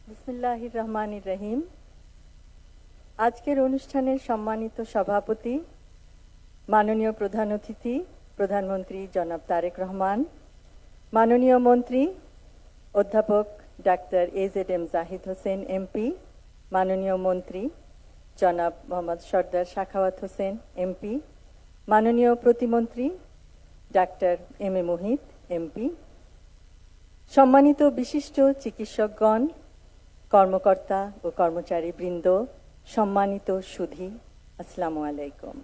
বিসমিল্লাহির রহমানির রহিম। আজকের অনুষ্ঠানের সম্মানিত সভাপতি, মাননীয় প্রধান অতিথি প্রধানমন্ত্রী জনাব তারেক রহমান, মাননীয় মন্ত্রী অধ্যাপক doctor AZM Zahid Hossain MP, মাননীয় মন্ত্রী জনাব মোহাম্মদ সর্দার সাখাওয়াত হোসেন এমপি, মাননীয় প্রতিমন্ত্রী ডাক্তার M.A. মোহিত এমপি, সম্মানিত বিশিষ্ট চিকিৎসকগণ, কর্মকর্তা ও কর্মচারী বৃন্দ, সম্মানিত সুধী, আসসালামু আলাইকুম।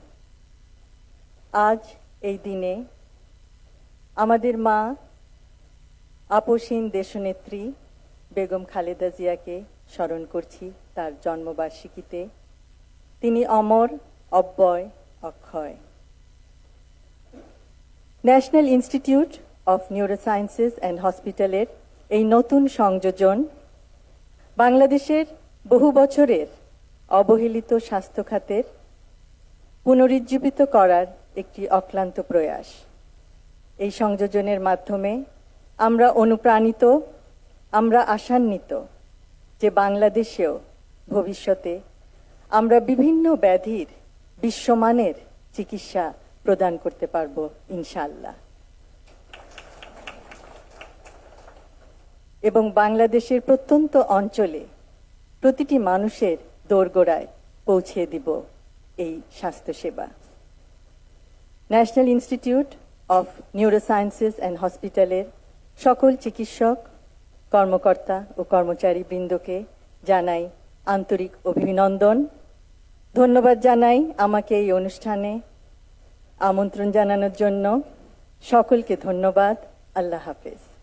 আজ এই দিনে আমাদের মা আপসীন দেশনেত্রী বেগম খালেদা জিয়াকে স্মরণ করছি তার জন্মবার্ষিকীতে। তিনি অমর, অব্যয়, অক্ষয়। National institute of neurosciences and হসপিটালের এই নতুন সংযোজন বাংলাদেশের বহু বছরের অবহেলিত স্বাস্থ্য খাতের পুনরুজ্জীবিত করার একটি অক্লান্ত প্রয়াস। এই সংযোজনের মাধ্যমে আমরা অনুপ্রাণিত, আমরা আশান্বিত যে বাংলাদেশেও ভবিষ্যতে আমরা বিভিন্ন ব্যাধির বিশ্বমানের চিকিৎসা প্রদান করতে পারব ইনশাআল্লাহ। এবং বাংলাদেশের প্রত্যন্ত অঞ্চলে প্রতিটি মানুষের দোরগোড়ায় পৌঁছে দিব এই স্বাস্থ্যসেবা। National institute of neurosciences and হসপিটালের সকল চিকিৎসক, কর্মকর্তা ও কর্মচারী বৃন্দকে জানাই আন্তরিক অভিনন্দন। ধন্যবাদ জানাই আমাকে এই অনুষ্ঠানে আমন্ত্রণ জানানোর জন্য। সকলকে ধন্যবাদ। আল্লাহ হাফেজ।